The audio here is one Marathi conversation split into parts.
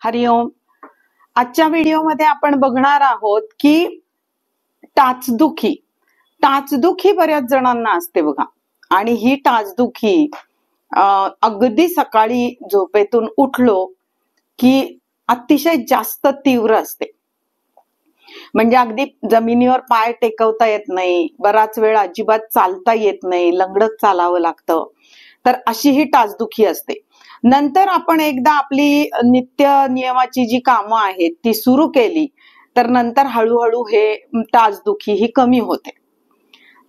हरिओम. आजच्या व्हिडिओमध्ये आपण बघणार आहोत की टाचदुखी टाचदुखी बऱ्याच जणांना असते बघा. आणि ही टाचदुखी अगदी सकाळी झोपेतून उठलो की अतिशय जास्त तीव्र असते. म्हणजे अगदी जमिनीवर पाय टेकवता येत नाही, बराच वेळ अजिबात चालता येत नाही, लंगडत चालावं लागतं. तर अशी ही टाचदुखी असते. नंतर आपण एकदा आपली नित्य नियमाची जी कामं आहेत ती सुरू केली तर नंतर हळूहळू हे टाचदुखी ही कमी होते.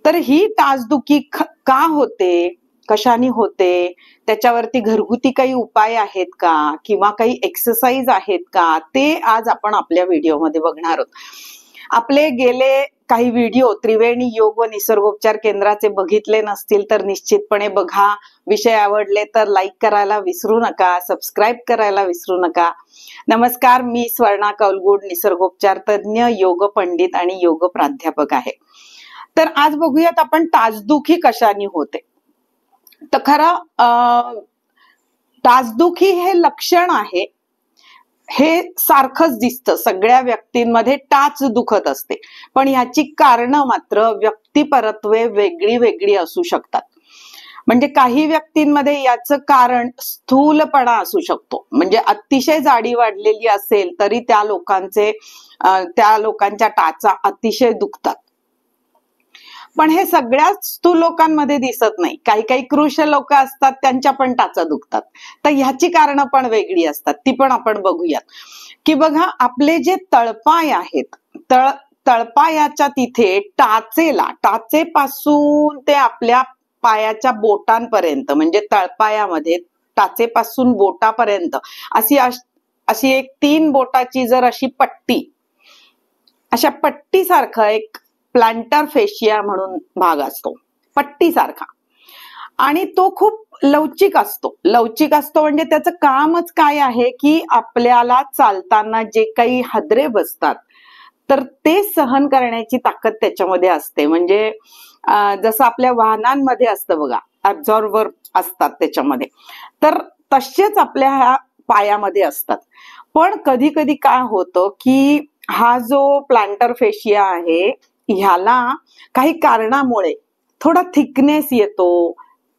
तर ही टाचदुखी का होते, कशाने होते, त्याच्यावरती घरगुती काही उपाय आहेत का किंवा काही एक्सरसाइज आहेत का, ते आज आपण आपल्या व्हिडिओमध्ये बघणार आहोत. आपले गेले काही व्हिडिओ त्रिवेणी योग व निसर्गोपचार केंद्राचे बघितले नसतील तर निश्चितपणे बघा. विषय आवडले तर लाईक करायला विसरू नका, सबस्क्राईब करायला विसरू नका. नमस्कार, मी स्वर्णा कौलगुड, निसर्गोपचार तज्ञ, योग पंडित आणि योग प्राध्यापक आहे. तर आज बघूयात आपण टाचदुखी कशाने होते. तर खरं टाचदुखी हे लक्षण आहे, हे सारखंच दिसतं, सगळ्या व्यक्तींमध्ये टाच दुखत असते. पण ह्याची कारण मात्र व्यक्तिपरत्वे वेगळी वेगळी असू शकतात. म्हणजे काही व्यक्तींमध्ये याचं कारण स्थूलपणा असू शकतो. म्हणजे अतिशय जाडी वाढलेली असेल तरी त्या लोकांच्या टाचा अतिशय दुखतात. पण हे सगळ्याच स्थूल लोकांमध्ये दिसत नाही. काही काही कृश लोक असतात, त्यांच्या पण टाचा दुखतात. तर ह्याची कारणं पण वेगळी असतात, ती पण आपण बघूयात. की बघा, आपले जे तळपाय आहेत, तळपायाच्या तिथे टाचेपासून ते आपल्या पायाच्या बोटांपर्यंत, म्हणजे तळपायामध्ये टाचेपासून बोटापर्यंत अशी एक 3 बोटाची जर अशी पट्टी, अशा पट्टीसारखं एक प्लांटर फेशिया म्हणून भाग असतो, पट्टीसारखा. आणि तो खूप लवचिक असतो म्हणजे त्याचं कामच काय आहे की आपल्याला चालताना जे काही हादरे बसतात तर ते सहन करण्याची ताकद त्याच्यामध्ये असते. म्हणजे जसं आपल्या वाहनांमध्ये असतं बघा, ऍब्झॉर्बर असतात त्याच्यामध्ये, तर तसेच आपल्या ह्या पायामध्ये असतात. पण कधी कधी काय होतं की हा जो प्लांटर फेशिया आहे ह्याला काही कारणामुळे थोडा थिकनेस येतो,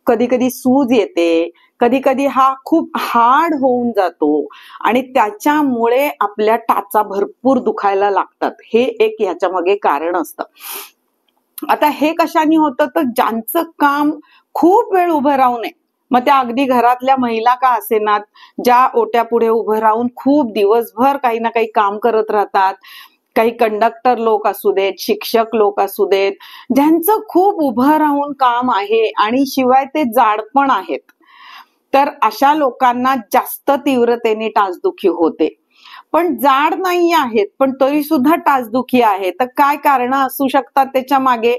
कधी कधी सूज येते, कधी कधी हा खूप हार्ड होऊन जातो आणि त्याच्यामुळे आपल्या टाचा भरपूर दुखायला लागतात. हे एक ह्याच्या मागे कारण असतं. आता हे कशाने होतं, तर ज्यांचं काम खूप वेळ उभं राहू नये, मग त्या अगदी घरातल्या महिला का असेनात, ज्या ओट्या पुढे उभं राहून खूप दिवसभर काही ना काही काम करत राहतात, काही कंडक्टर लोक असू देत, शिक्षक लोक असू देत, ज्यांचं खूप उभं राहून काम आहे आणि शिवाय ते जाड पण आहेत, तर अशा लोकांना जास्त तीव्रतेने टाचदुखी होते. पण जाड नाही आहेत पण तरी सुद्धा टाचदुखी आहे. तर काय कारण असू शकतात त्याच्या मागे,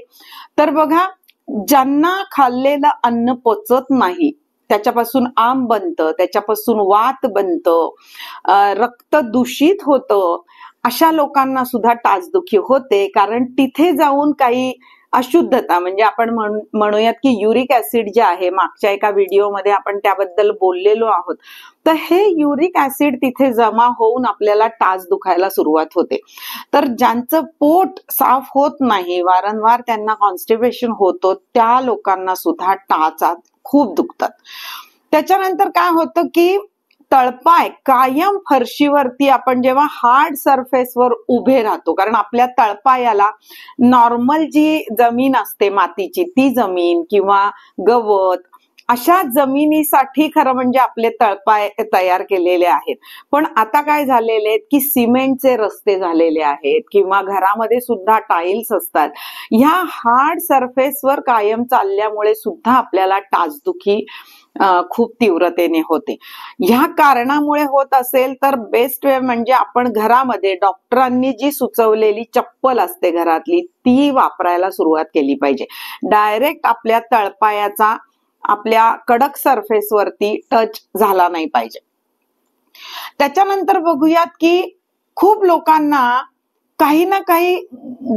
तर बघा, ज्यांना खाल्लेलं अन्न पचत नाही, त्याच्यापासून आंब बनतं, त्याच्यापासून वात बनतं, रक्त दूषित होतं, अशा लोकांना सुद्धा टाचदुखी होते. कारण तिथे जाऊन काही अशुद्धता, म्हणजे आपण म्हणूयात की युरिक ऍसिड जे आहे, मागच्या एका व्हिडिओमध्ये आपण त्याबद्दल बोललेलो आहोत, तर हे युरिक ऍसिड तिथे जमा होऊन आपल्याला टाच दुखायला सुरुवात होते. तर ज्यांचं पोट साफ होत नाही, वारंवार त्यांना कॉन्स्टिपेशन होतं, त्या लोकांना सुद्धा टाचा खूप दुखतात. त्याच्यानंतर काय होतं की तळपाय कायम फरशीवरती, आपण जेव्हा हार्ड सरफेसवर उभे राहतो, कारण आपल्या तळपायाला नॉर्मल जी जमीन असते मातीची, ती जमीन किंवा गवत, अशा जमिनीसाठी खरं म्हणजे आपले तळपाय तयार केलेले आहेत. पण आता काय झालेले आहेत की सिमेंटचे रस्ते झालेले आहेत किंवा घरामध्ये सुद्धा टाइल्स असतात. ह्या हार्ड सरफेसवर कायम चालल्यामुळे सुद्धा आपल्याला टाचदुखी खूप तीव्रतेने होते. ह्या कारणामुळे होत असेल तर बेस्ट वे म्हणजे आपण घरामध्ये डॉक्टरांनी जी सुचवलेली चप्पल असते घरातली, ती वापरायला सुरुवात केली पाहिजे. डायरेक्ट आपल्या तळपायाचा आपल्या कडक सरफेस वरती टच झाला नाही पाहिजे. त्याच्यानंतर बघूयात की खूप लोकांना काही ना काही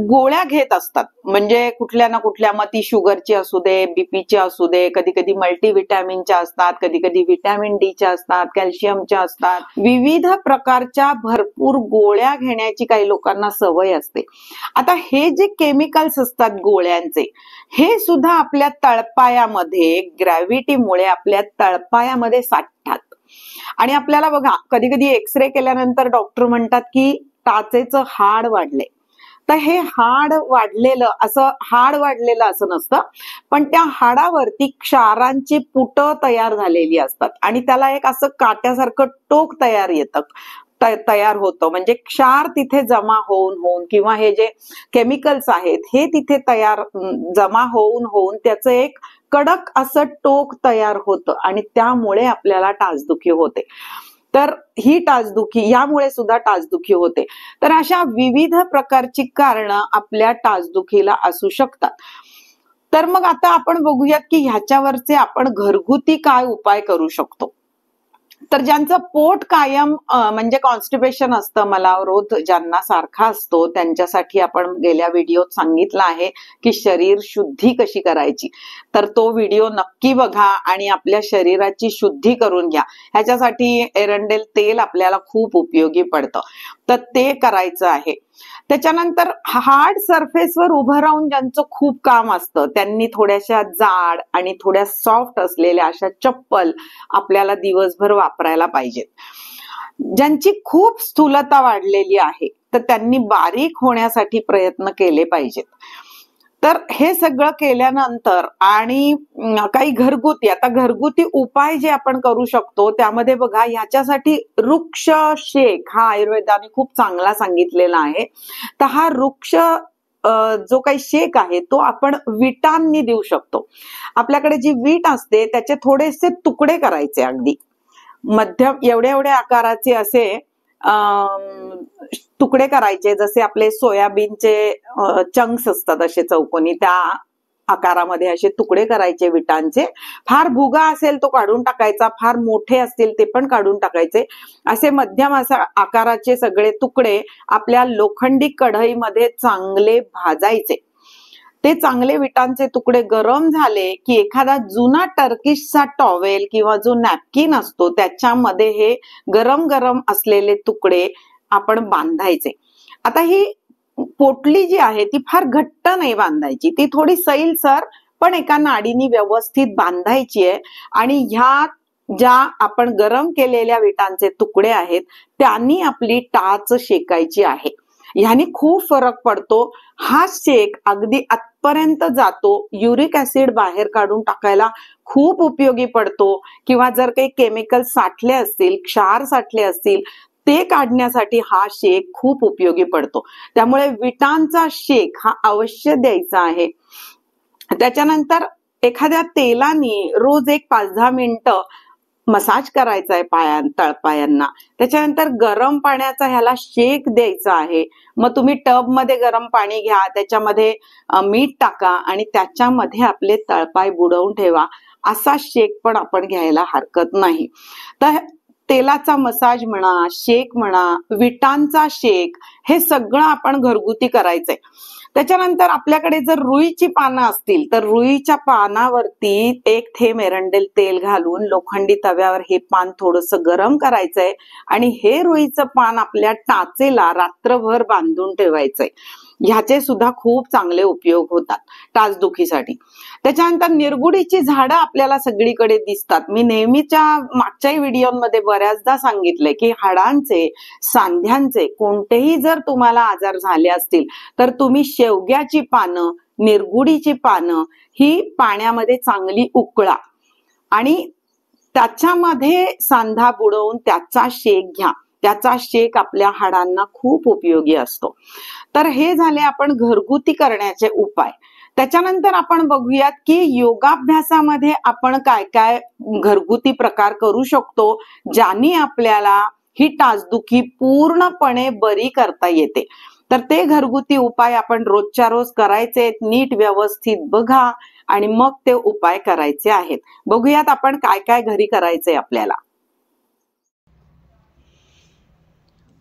गोळ्या घेत असतात, म्हणजे कुठल्या ना कुठल्या, मग ती शुगरची असू दे, बीपीची असू दे, कधी कधी मल्टीव्हिटॅमिनच्या असतात, कधी कधी व्हिटॅमिन डीच्या असतात, कॅल्शियमच्या असतात, विविध प्रकारच्या भरपूर गोळ्या घेण्याची काही लोकांना सवय असते. आता हे जे केमिकल्स असतात गोळ्यांचे, हे सुद्धा आपल्या तळपायामध्ये ग्रॅव्हिटीमुळे आपल्या तळपायामध्ये साठतात. आणि आपल्याला बघा, कधी कधी एक्सरे केल्यानंतर डॉक्टर म्हणतात की टाचेचं हाड वाढले. तर हे हाड वाढलेलं असं नसतं, पण त्या हाडावरती क्षारांची पुटं तयार झालेली असतात आणि त्याला एक असं काट्यासारखं टोक तयार होतं, म्हणजे क्षार तिथे जमा होऊन किंवा हे जे केमिकल्स आहेत हे तिथे जमा होऊन त्याचं एक कडक असं टोक तयार होतं आणि त्यामुळे आपल्याला टाचदुखी होते. तर ही टाचदुखी, यामुळे सुद्धा टाचदुखी होते. तर अशा विविध प्रकारची कारणं आपल्या टाचदुखीला असू शकतात. तर मग आता आपण बघूयात की ह्याच्यावरचे आपण घरगुती काय उपाय करू शकतो. तर ज्यांचं पोट कायम म्हणजे कॉन्स्टिपेशन असतं, मलावरोध ज्यांना सारखा असतो, त्यांच्यासाठी आपण गेल्या व्हिडिओत सांगितलं आहे की शरीर शुद्धी कशी करायची. तर तो व्हिडिओ नक्की बघा आणि आपल्या शरीराची शुद्धी करून घ्या. ह्याच्यासाठी एरंडेल तेल आपल्याला खूप उपयोगी पडतं, तर ते करायचं आहे. त्याच्यानंतर हार्ड सरफेसवर उभं राहून ज्यांचं खूप काम असतं, त्यांनी थोड्याशा जाड आणि थोड्या सॉफ्ट असलेल्या अशा चप्पल आपल्याला दिवसभर वापरायला पाहिजेत. ज्यांची खूप स्थूलता वाढलेली आहे, तर त्यांनी बारीक होण्यासाठी प्रयत्न केले पाहिजेत. तर हे सगळं केल्यानंतर आणि काही घरगुती उपाय जे आपण करू शकतो, त्यामध्ये बघा, ह्याच्यासाठी वृक्ष शेक हा आयुर्वेदाने खूप चांगला सांगितलेला आहे. तर हा वृक्ष जो काही शेक आहे तो आपण विटांनी देऊ शकतो. आपल्याकडे जी वीट असते त्याचे थोडेसे तुकडे करायचे, अगदी मध्यम एवढ्या आकाराचे असे तुकडे करायचे, जसे आपले सोयाबीनचे चंक्स असतात असे चौकोनी, त्या आकारामध्ये असे तुकडे करायचे विटांचे. फार भुगा असेल तो काढून टाकायचा, फार मोठे असतील ते पण काढून टाकायचे. असे मध्यम असा आकाराचे सगळे तुकडे आपल्या लोखंडी कढईमध्ये चांगले भाजायचे. ते चांगले विटांचे तुकडे गरम झाले की एखादा जुना टर्किशचा टॉवेल किंवा जो नॅपकिन असतो त्याच्यामध्ये हे गरम असलेले तुकडे आपण बांधायचे. आता ही पोटली जी आहे ती फार घट्ट नाही बांधायची, ती थोडी सैलसर पण एका नाडीने व्यवस्थित बांधायची आहे. आणि ह्या ज्या आपण गरम केलेल्या विटांचे तुकडे आहेत त्यांनी आपली टाच शेकायची आहे. ह्याने खूप फरक पडतो. हा शेक अगदी आतपर्यंत जातो, युरिक ऍसिड बाहेर काढून टाकायला खूप उपयोगी पडतो, किंवा जर काही केमिकल साठले असतील, क्षार साठले असतील, ते काढण्यासाठी हा शेक खूप उपयोगी पडतो. त्यामुळे विटांचा शेक हा अवश्य द्यायचा आहे. त्याच्यानंतर एखाद्या तेलाने रोज एक 5-10 मिनिटं मसाज करायचा आहे तळपायांना. त्याच्यानंतर गरम पाण्याचा ह्याला शेक द्यायचा आहे. मग तुम्ही टब मध्ये गरम पाणी घ्या, त्याच्यामध्ये मीठ टाका आणि त्याच्यामध्ये आपले तळपाय बुडवून ठेवा. असा शेक पण आपण घ्यायला हरकत नाही. तर तेलाचा मसाज म्हणा, शेक म्हणा, विटांचा शेक, हे सगळं आपण घरगुती करायचंय. त्याच्यानंतर आपल्याकडे जर रुईची पानं असतील तर रुईच्या पानावरती 1 थेंब एरंडेल तेल घालून लोखंडी तव्यावर हे पान थोडंसं गरम करायचंय आणि हे रुईचं पान आपल्या टाचेला रात्रभर बांधून ठेवायचंय. ह्याचे सुद्धा खूप चांगले उपयोग होतात टाचदुखीसाठी. त्याच्यानंतर निरगुडीची झाडं आपल्याला सगळीकडे दिसतात. मी नेहमीच्या मागच्याही व्हिडिओमध्ये बऱ्याचदा सांगितले की हाडांचे, सांध्यांचे कोणतेही जर तुम्हाला आजार झाले असतील तर तुम्ही शेवग्याची पानं, निरगुडीची पानं ही पाण्यामध्ये चांगली उकळा आणि त्याच्यामध्ये सांधा बुडवून त्याचा शेक घ्या. त्याचा शेक आपल्या हाडांना खूप उपयोगी असतो. तर हे झाले आपण घरगुती करण्याचे उपाय. त्याच्यानंतर आपण बघूयात की योगाभ्यासामध्ये आपण काय काय घरगुती प्रकार करू शकतो, ज्याने आपल्याला ही टाचदुखी पूर्णपणे बरी करता येते. तर ते घरगुती उपाय आपण रोजच्या रोज करायचे, नीट व्यवस्थित बघा आणि मग ते उपाय करायचे आहेत. बघूयात आपण काय काय घरी करायचंय आपल्याला.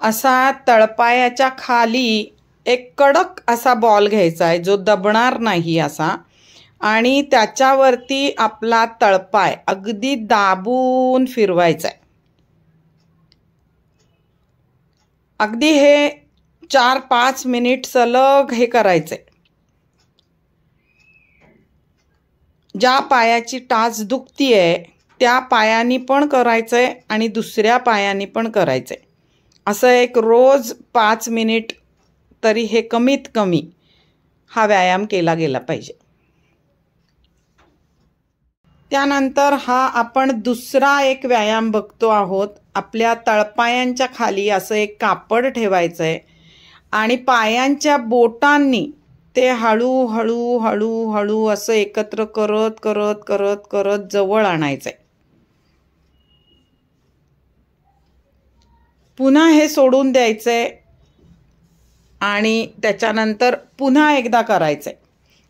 असा तळपायाच्या खाली एक कडक असा बॉल घ्यायचा आहे जो दबणार नाही असा, आणि त्याच्यावरती आपला तळपाय अगदी दाबून फिरवायचा आहे. अगदी हे 4-5 मिनिट सलग हे करायचंय. ज्या पायाची टाच दुखतीये त्या पायानी पण करायचंय आणि दुसऱ्या पायानी पण करायचंय. असं एक रोज 5 मिनिट तरी हे कमीत कमी हा व्यायाम केला गेला पाहिजे. त्यानंतर हा आपण दुसरा एक व्यायाम बघतो आहोत. आपल्या तळपायांच्या खाली असं एक कापड ठेवायचंय आणि पायांच्या बोटांनी ते हळूहळू हळूहळू असं एकत्र करत करत करत करत जवळ आणायचंय. पुन्हा हे सोडून द्यायचंय आणि त्याच्यानंतर पुन्हा एकदा करायचंय.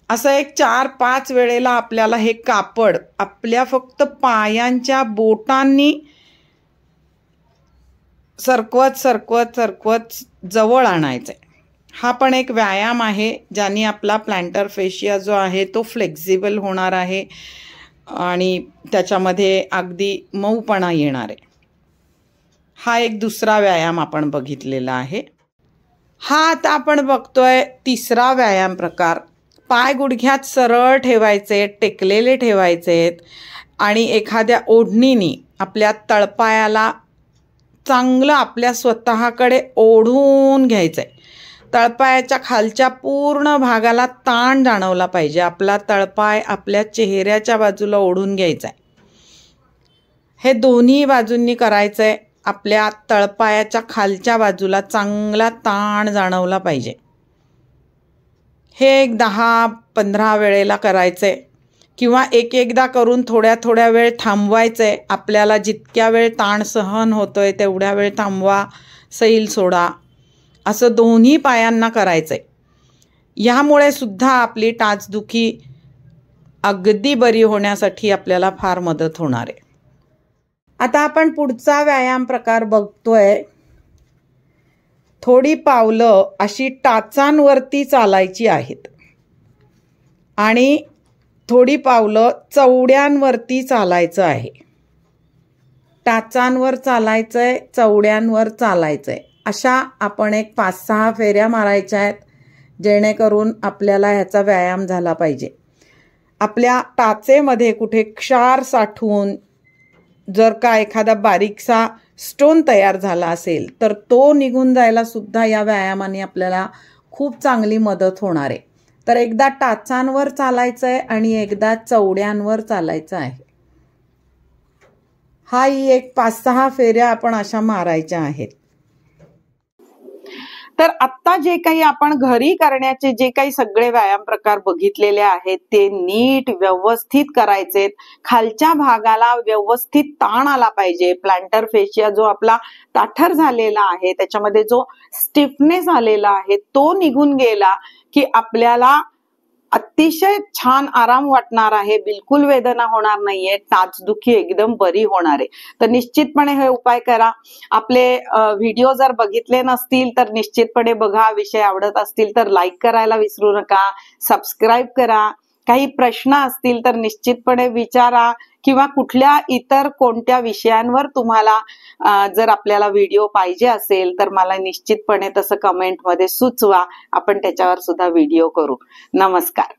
असं एक 4-5 वेळेला आपल्याला हे कापड आपल्या फक्त पायांच्या बोटांनी सरकवत सरकवत सरकवत जवळ आणायचंय. हा पण एक व्यायाम आहे ज्याने आपला प्लॅंटर फेशिया जो आहे तो फ्लेक्झिबल होणार आहे आणि त्याच्यामध्ये अगदी मऊपणा येणार आहे. हा एक दुसरा व्यायाम आपण बघितलेला आहे. हा आता आपण बघतोय तिसरा व्यायाम प्रकार. पाय गुडघ्यात सरळ ठेवायचे, टेकलेले ठेवायचेत आणि एखाद्या ओढणीने आपल्या तळपायाला चांगलं आपल्या स्वतःकडे ओढून घ्यायचंय. तळपायाच्या खालच्या पूर्ण भागाला ताण जाणवला पाहिजे. आपला तळपाय आपल्या चेहऱ्याच्या बाजूला ओढून घ्यायचा आहे. हे दोन्ही बाजूंनी करायचंय. आपल्या तळपायाच्या खालच्या बाजूला चांगला ताण जाणवला पाहिजे. हे एक 10-15 वेळेला करायचंय किंवा एकदा करून थोड्या थोड्या वेळ थांबवायचंय. आपल्याला जितक्या वेळ ताण सहन होतोय तेवढ्या वेळ थांबवा, सैल सोडा. असं दोन्ही पायांना करायचंय. ह्यामुळे सुद्धा आपली टाचदुखी अगदी बरी होण्यासाठी आपल्याला फार मदत होणार आहे. आता आपण पुढचा व्यायाम प्रकार बघतोय. थोडी पावलं अशी टाचांवरती चालायची आहेत आणि थोडी पावलं चवड्यांवरती चालायचं आहे. टाचांवर चालायचंय, चवड्यांवर चालायचंय. अशा आपण एक 5-6 फेऱ्या मारायच्या आहेत जेणेकरून आपल्याला ह्याचा व्यायाम झाला पाहिजे. आपल्या टाचेमध्ये कुठे क्षार साठवून जर का एखादा बारीकसा स्टोन तयार झाला असेल तर तो निघून जायला सुद्धा या व्यायामाने आपल्याला खूप चांगली मदत होणार आहे. तर एकदा टाचांवर चालायचंय आणि एकदा चवड्यांवर चालायचं आहे. हा ही एक 5-6 फेऱ्या आपण अशा मारायच्या आहेत. तर आत्ता जे काही आपण घरी करण्याचे जे काही सगळे व्यायाम प्रकार बघितलेले आहेत ते नीट व्यवस्थित करायचेत. खालच्या भागाला व्यवस्थित ताण आला पाहिजे. प्लॅंटर फेशिया जो आपला ताठर झालेला आहे त्याच्यामध्ये जो स्टिफनेस आलेला आहे तो निघून गेला की आपल्याला अतिशय छान आराम वाटणार आहे. बिलकुल वेदना होणार नाहीये. टाचदुखी एकदम बरी होणार आहे. तर निश्चितपणे हे उपाय करा. आपले व्हिडिओ जर बघितले नसतील तर निश्चितपणे बघा. विषय आवडत असतील तर लाईक करायला विसरू नका. सबस्क्राईब करा. काही प्रश्न असतील तर निश्चितपणे विचारा किंवा कुठल्या इतर कोणत्या विषयांवर तुम्हाला जर आपल्याला व्हिडिओ पाहिजे असेल तर मला निश्चितपणे तसं कमेंटमध्ये सुचवा. आपण त्याच्यावर सुद्धा व्हिडिओ करू. नमस्कार.